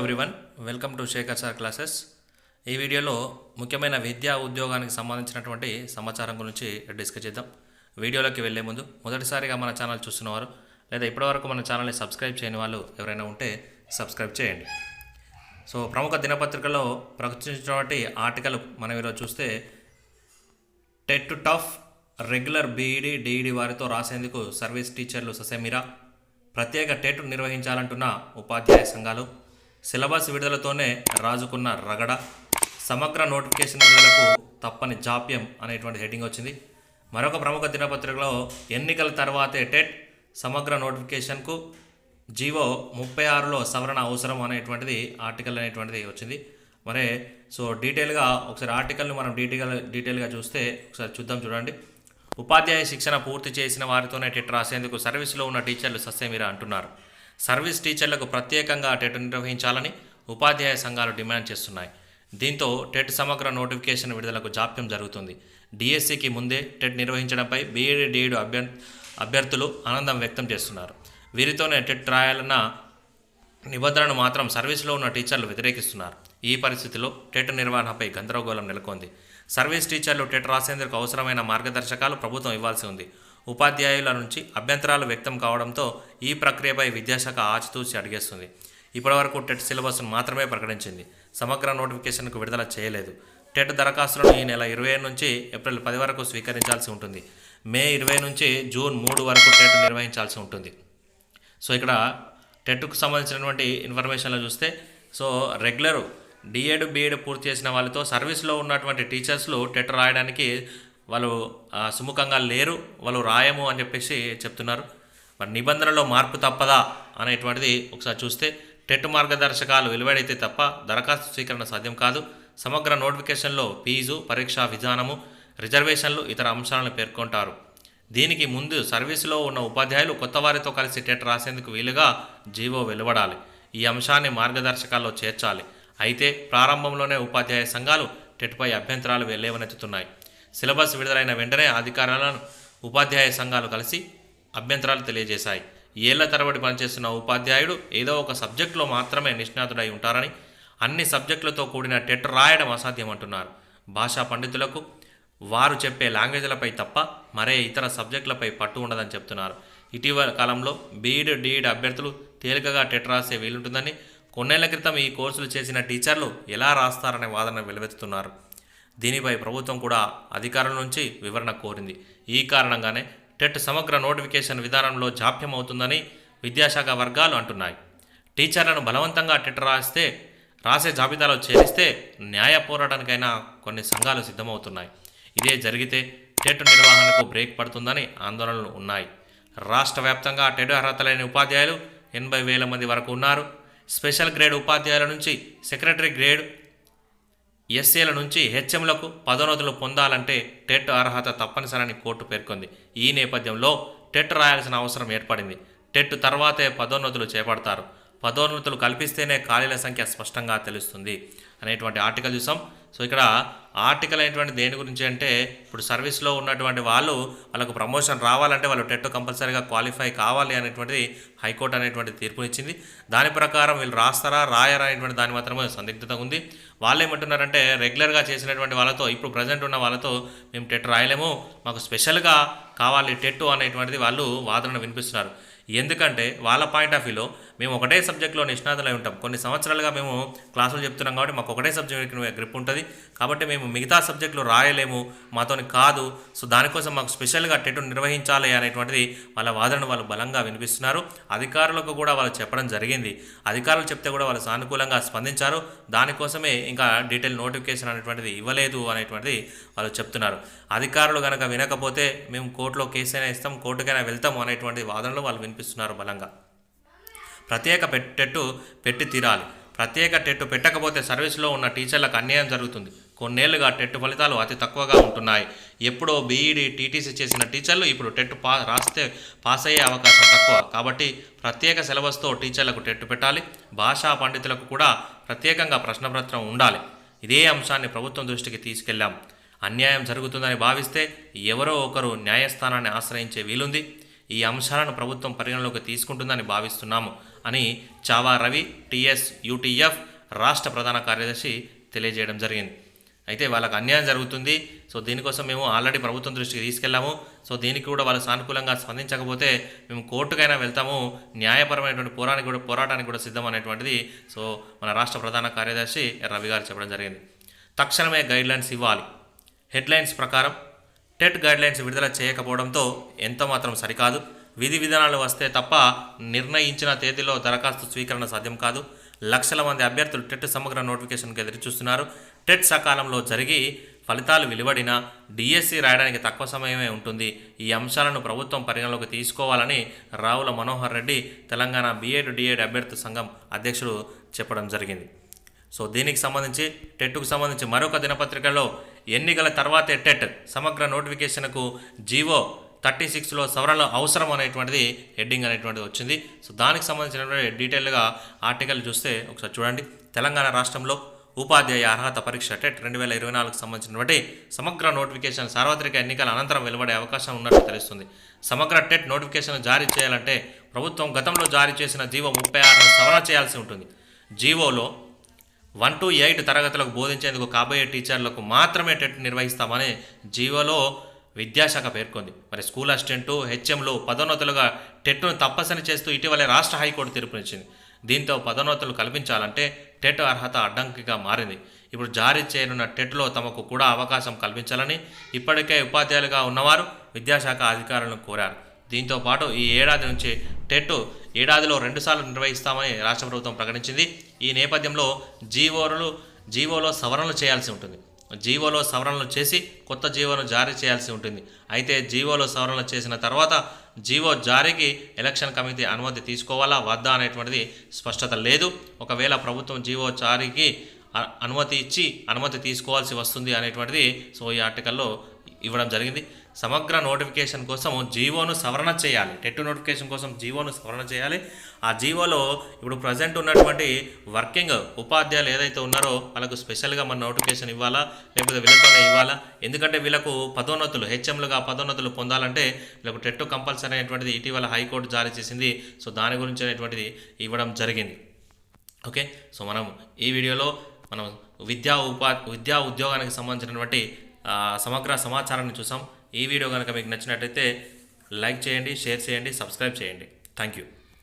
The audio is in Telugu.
Everyone, welcome to Shekhar sir classes. ఈ వీడియోలో ముఖ్యమైన విద్యా ఉద్యోగానికి సంబంధించినటువంటి సమాచారం గురించి డిస్కస్ చేద్దాం. వీడియోలోకి వెళ్ళే ముందు మొదటిసారిగా మన ఛానల్ చూస్తున్నవారు లేదా ఇప్పటివరకు మన ఛానల్ని సబ్స్క్రైబ్ చేయని వాళ్ళు ఎవరైనా ఉంటే సబ్స్క్రైబ్ చేయండి. సో ప్రముఖ దినపత్రికల్లో ప్రచురించినటువంటి ఆర్టికల్ మనం ఈరోజు చూస్తే TET tough regular BEd DEd వారితో రాసేందుకు సర్వీస్ టీచర్లు ససేమిరా, ప్రత్యేక టెట్ నిర్వహించాలంటున్న ఉపాధ్యాయ సంఘాలు, సిలబస్ విడుదలతోనే రాజుకున్న రగడ, సమగ్ర నోటిఫికేషన్ విడుదలకు తప్పని జాప్యం అనేటువంటి హెడ్డింగ్ వచ్చింది. మరొక ప్రముఖ దినపత్రికలో ఎన్నికల తర్వాతే టెట్ సమగ్ర నోటిఫికేషన్కు జీవో 36లో సవరణ అవసరం అనేటువంటిది ఆర్టికల్ అనేటువంటిది వచ్చింది. మరి సో డీటెయిల్గా ఒకసారి ఆర్టికల్ని మనం డీటెయిల్గా చూస్తే ఒకసారి చూడండి. ఉపాధ్యాయ శిక్షణ పూర్తి చేసిన వారితోనే టెట్ రాసేందుకు సర్వీసులో ఉన్న టీచర్లు ససేమిరా అంటున్నారు. సర్వీస్ టీచర్లకు ప్రత్యేకంగా టెట్ నిర్వహించాలని ఉపాధ్యాయ సంఘాలు డిమాండ్ చేస్తున్నాయి. దీంతో టెట్ సమగ్ర నోటిఫికేషన్ విడుదలకు జాప్యం జరుగుతుంది. డిఎస్సికి ముందే టెట్ నిర్వహించడంపై బీఈడి డిఈడి అభ్యర్థులు ఆనందం వ్యక్తం చేస్తున్నారు. వీరితోనే టెట్ రాయాలన్న నిబంధనను మాత్రం సర్వీసులో ఉన్న టీచర్లు వ్యతిరేకిస్తున్నారు. ఈ పరిస్థితిలో టెట్ నిర్వహణపై గందరగోళం నెలకొంది. సర్వీస్ టీచర్లు టెట్ రాసేందుకు అవసరమైన మార్గదర్శకాలు ప్రభుత్వం ఇవ్వాల్సి ఉంది. ఉపాధ్యాయుల నుంచి అభ్యంతరాలు వ్యక్తం కావడంతో ఈ ప్రక్రియపై విద్యాశాఖ ఆచితూచి అడిగేస్తుంది. ఇప్పటివరకు టెట్ సిలబస్ను మాత్రమే ప్రకటించింది. సమగ్ర నోటిఫికేషన్కు విడుదల చేయలేదు. టెట్ దరఖాస్తులను ఈ నెల 25 నుంచి ఏప్రిల్ 10 వరకు స్వీకరించాల్సి ఉంటుంది. మే 20 నుంచి జూన్ 3 వరకు టెట్ నిర్వహించాల్సి ఉంటుంది. సో ఇక్కడ టెట్కు సంబంధించినటువంటి ఇన్ఫర్మేషన్లో చూస్తే సో రెగ్యులర్ డిఎడ్ బిఎడ్ పూర్తి చేసిన వాళ్ళతో సర్వీస్లో ఉన్నటువంటి టీచర్స్లు టెట్ రాయడానికి వాళ్ళు సుముఖంగా లేరు, వాళ్ళు రాయము అని చెప్పేసి చెప్తున్నారు. మరి నిబంధనలో మార్పు తప్పదా అనేటువంటిది ఒకసారి చూస్తే టెట్ మార్గదర్శకాలు వెలువడైతే తప్ప దరఖాస్తు స్వీకరణ సాధ్యం కాదు. సమగ్ర నోటిఫికేషన్లో ఫీజు, పరీక్షా విధానము, రిజర్వేషన్లు, ఇతర అంశాలను పేర్కొంటారు. దీనికి ముందు సర్వీసులో ఉన్న ఉపాధ్యాయులు కొత్త వారితో కలిసి టెట్ రాసేందుకు వీలుగా జీవో వెలువడాలి. ఈ అంశాన్ని మార్గదర్శకాల్లో చేర్చాలి. అయితే ప్రారంభంలోనే ఉపాధ్యాయ సంఘాలు టెట్పై అభ్యంతరాలు లేవనెత్తుతున్నాయి. సిలబస్ విడుదలైన వెంటనే అధికారులను ఉపాధ్యాయ సంఘాలు కలిసి అభ్యంతరాలు తెలియజేశాయి. ఏళ్ల తరబడి పనిచేస్తున్న ఉపాధ్యాయుడు ఏదో ఒక సబ్జెక్టులో మాత్రమే నిష్ణాతుడై ఉంటారని, అన్ని సబ్జెక్టులతో కూడిన టెట్ రాయడం అసాధ్యమంటున్నారు. భాషా పండితులకు వారు చెప్పే లాంగ్వేజ్లపై తప్ప మరే ఇతర సబ్జెక్టులపై పట్టు ఉండదని చెప్తున్నారు. ఇటీవల కాలంలో బీఈడి డిఈడి అభ్యర్థులు తేలికగా టెట్ రాసే వీలుంటుందని, కొన్నేళ్ల క్రితం ఈ కోర్సులు చేసిన టీచర్లు ఎలా రాస్తారనే వాదన వెలువెత్తుతున్నారు. దీనిపై ప్రభుత్వం కూడా అధికారుల నుంచి వివరణ కోరింది. ఈ కారణంగానే టెట్ సమగ్ర నోటిఫికేషన్ విధానంలో జాప్యం అవుతుందని విద్యాశాఖ వర్గాలు అంటున్నాయి. టీచర్లను బలవంతంగా టెట్ రాసే జాబితాలో చేరిస్తే న్యాయ పోరాటానికైనా కొన్ని సంఘాలు సిద్ధమవుతున్నాయి. ఇదే జరిగితే టెట్ నిర్వహణకు బ్రేక్ పడుతుందని ఆందోళనలు ఉన్నాయి. రాష్ట్ర వ్యాప్తంగా టెట్ అర్హత లేని ఉపాధ్యాయులు 80,000 మంది వరకు ఉన్నారు. స్పెషల్ గ్రేడ్ ఉపాధ్యాయుల నుంచి సెక్రటరీ గ్రేడ్, ఎస్ఏల నుంచి హెచ్ఎంలకు పదోన్నతులు పొందాలంటే టెట్ అర్హత తప్పనిసరని కోర్టు పేర్కొంది. ఈ నేపథ్యంలో టెట్ రాయాల్సిన అవసరం ఏర్పడింది. టెట్ తర్వాతే పదోన్నతులు చేపడతారు. పదోన్నతులు కల్పిస్తేనే ఖాళీల సంఖ్య స్పష్టంగా తెలుస్తుంది అనేటువంటి ఆర్టికల్ చూసాం. సో ఇక్కడ ఆర్టికల్ అనేటువంటి దేని గురించి అంటే ఇప్పుడు సర్వీస్లో ఉన్నటువంటి వాళ్ళకు ప్రమోషన్ రావాలంటే వాళ్ళు టెట్ కంపల్సరీగా క్వాలిఫై కావాలి అనేటువంటిది హైకోర్టు అనేటువంటి తీర్పునిచ్చింది. దాని ప్రకారం వీళ్ళు రాస్తారా రాయరా అనేటువంటి దాని మాత్రమే సందిగ్ధత ఉంది. వాళ్ళు ఏమంటున్నారంటే రెగ్యులర్గా చేసినటువంటి వాళ్ళతో ఇప్పుడు ప్రజెంట్ ఉన్న వాళ్ళతో మేము టెట్ రాయలేము, మాకు స్పెషల్గా కావాలి టెట్ అనేటువంటిది వాళ్ళు వాదనను వినిపిస్తున్నారు. ఎందుకంటే వాళ్ళ పాయింట్ ఆఫ్ వ్యూలో మేము ఒకటే సబ్జెక్టులో నిష్ణాతులై ఉంటాం, కొన్ని సంవత్సరాలుగా మేము క్లాసులు చెప్తున్నాం కాబట్టి మాకు ఒకటే సబ్జెక్ట్ గ్రిప్ ఉంటుంది, కాబట్టి మేము మిగతా సబ్జెక్టులు రాయలేము, మాతోని కాదు, సో దానికోసం మాకు స్పెషల్గా టెట్ నిర్వహించాలి అనేటువంటిది వాళ్ళ వాదనను వాళ్ళు బలంగా వినిపిస్తున్నారు. అధికారులకు కూడా వాళ్ళు చెప్పడం జరిగింది. అధికారులు చెప్తే కూడా వాళ్ళు సానుకూలంగా స్పందించారు. దానికోసమే ఇంకా డీటెయిల్ నోటిఫికేషన్ అనేటువంటిది ఇవ్వలేదు అనేటువంటిది వాళ్ళు చెప్తున్నారు. అధికారులు కనుక వినకపోతే మేము కోర్టులో కేసైనా ఇస్తాం, కోర్టుకైనా వెళ్తాము అనేటువంటి వాదనలు వాళ్ళు వినిపిస్తున్నారు బలంగా. ప్రత్యేక టెట్టు పెట్టి తీరాలి. ప్రత్యేక టెట్టు పెట్టకపోతే సర్వీసులో ఉన్న టీచర్లకు అన్యాయం జరుగుతుంది. కొన్నేళ్లుగా టెట్ ఫలితాలు అతి తక్కువగా ఉంటున్నాయి. ఎప్పుడో బీఈడి టీటీసీ చేసిన టీచర్లు ఇప్పుడు టెట్ రాస్తే పాస్ అయ్యే అవకాశం తక్కువ. కాబట్టి ప్రత్యేక సిలబస్తో టీచర్లకు టెట్ పెట్టాలి. భాషా పండితులకు కూడా ప్రత్యేకంగా ప్రశ్నపత్రం ఉండాలి. ఇదే అంశాన్ని ప్రభుత్వం దృష్టికి తీసుకెళ్లాం. అన్యాయం జరుగుతుందని భావిస్తే ఎవరో ఒకరు న్యాయస్థానాన్ని ఆశ్రయించే వీలుంది. ఈ అంశాలను ప్రభుత్వం పరిగణలోకి తీసుకుంటుందని భావిస్తున్నాము అని చావా రవి టీఎస్ యూటీఎఫ్ రాష్ట్ర ప్రధాన కార్యదర్శి తెలియజేయడం జరిగింది. అయితే వాళ్ళకి అన్యాయం జరుగుతుంది. సో దీనికోసం మేము ఆల్రెడీ ప్రభుత్వం దృష్టికి తీసుకెళ్ళాము. సో దీనికి కూడా వాళ్ళు సానుకూలంగా స్పందించకపోతే మేము కోర్టుకైనా వెళ్తాము, న్యాయపరమైనటువంటి పోరాటానికి కూడా సిద్ధం అనేటువంటిది సో మన రాష్ట్ర ప్రధాన కార్యదర్శి రవి గారు చెప్పడం జరిగింది. తక్షణమే గైడ్లైన్స్ ఇవ్వాలి. హెడ్లైన్స్ ప్రకారం టెట్ గైడ్లైన్స్ విడుదల చేయకపోవడంతో ఎంతమాత్రం సరికాదు. విధి విధానాలు వస్తే తప్ప నిర్ణయించిన తేదీలో దరఖాస్తు స్వీకరణ సాధ్యం కాదు. లక్షల మంది అభ్యర్థులు టెట్ సమగ్ర నోటిఫికేషన్కి ఎదురుచూస్తున్నారు. టెట్ సకాలంలో జరిగి ఫలితాలు వెలువడినా డిఎస్సి రాయడానికి తక్కువ సమయమే ఉంటుంది. ఈ అంశాలను ప్రభుత్వం పరిగణలోకి తీసుకోవాలని రావుల మనోహర్ రెడ్డి తెలంగాణ బీఎడ్ డిఎడ్ అభ్యర్థి సంఘం అధ్యక్షుడు చెప్పడం జరిగింది. సో దీనికి సంబంధించి టెట్కు సంబంధించి మరొక దినపత్రికలో ఎన్నికల తర్వాతే టెట్ సమగ్ర నోటిఫికేషన్కు జీవో 36లో సవరణలు అవసరం అనేటువంటిది హెడ్డింగ్ అనేటువంటిది వచ్చింది. సో దానికి సంబంధించినటువంటి డీటెయిల్గా ఆర్టికల్ చూస్తే ఒకసారి చూడండి. తెలంగాణ రాష్ట్రంలో ఉపాధ్యాయ అర్హత పరీక్ష టెట్ 2024కు సంబంధించినటువంటి సమగ్ర నోటిఫికేషన్ సార్వత్రిక ఎన్నికల అనంతరం వెలువడే అవకాశం ఉన్నట్టు తెలుస్తుంది. సమగ్ర టెట్ నోటిఫికేషన్ జారీ చేయాలంటే ప్రభుత్వం గతంలో జారీ చేసిన జీవో 36ను సవరణ చేయాల్సి ఉంటుంది. జీవోలో 1 to 8 తరగతులకు బోధించేందుకు కాబోయే టీచర్లకు మాత్రమే టెట్ నిర్వహిస్తామని జీవోలో విద్యాశాఖ పేర్కొంది. మరి స్కూల్ అసిస్టెంటు హెచ్ఎంలు పదోన్నతులుగా టెట్ను తప్పనిసరి చేస్తూ ఇటీవలే రాష్ట్ర హైకోర్టు తీర్పునిచ్చింది. దీంతో పదోన్నతులు కల్పించాలంటే టెట్ అర్హత అడ్డంకిగా మారింది. ఇప్పుడు జారీ చేయనున్న టెట్లో తమకు కూడా అవకాశం కల్పించాలని ఇప్పటికే ఉపాధ్యాయులుగా ఉన్నవారు విద్యాశాఖ అధికారులను కోరారు. దీంతో పాటు ఈ ఏడాది నుంచి టెట్ ఏడాదిలో 2 సార్లు నిర్వహిస్తామని రాష్ట్ర ప్రభుత్వం ప్రకటించింది. ఈ నేపథ్యంలో జీవోలో సవరణలు చేయాల్సి ఉంటుంది. జీవోలో సవరణలు చేసి కొత్త జీవోను జారీ చేయాల్సి ఉంటుంది. అయితే జీవోలో సవరణలు చేసిన తర్వాత జీవో జారీకి ఎలక్షన్ కమిటీ అనుమతి తీసుకోవాలా వద్దా అనేటువంటిది స్పష్టత లేదు. ఒకవేళ ప్రభుత్వం జీవో జారీకి అనుమతి తీసుకోవాల్సి వస్తుంది అనేటువంటిది సో ఈ ఆర్టికల్లో ఇవ్వడం జరిగింది. సమగ్ర నోటిఫికేషన్ కోసం జీవోను సవరణ చేయాలి. టెట్ నోటిఫికేషన్ కోసం జీవోను సవరణ చేయాలి. ఆ జీవోలో ఇప్పుడు ప్రజెంట్ ఉన్నటువంటి వర్కింగ్ ఉపాధ్యాయులు ఏదైతే ఉన్నారో వాళ్ళకు స్పెషల్గా మన నోటిఫికేషన్ ఇవ్వాలా, లేకపోతే వీళ్ళతోనే ఇవ్వాలా? ఎందుకంటే వీళ్ళకు పదోన్నతులు హెచ్ఎంలుగా పదోన్నతులు పొందాలంటే వీళ్ళకు టెట్ కంపల్సరీ అనేటువంటిది ఇటీవల హైకోర్టు జారీ చేసింది. సో దాని గురించి అనేటువంటిది ఇవ్వడం జరిగింది. ఓకే, సో మనం ఈ వీడియోలో మనం విద్యా ఉద్యోగానికి సంబంధించినటువంటి సమగ్ర సమాచారాన్ని చూసాం. ఈ వీడియో కనుక మీకు నచ్చినట్లయితే లైక్ చేయండి, షేర్ చేయండి, సబ్స్క్రైబ్ చేయండి. Thank you.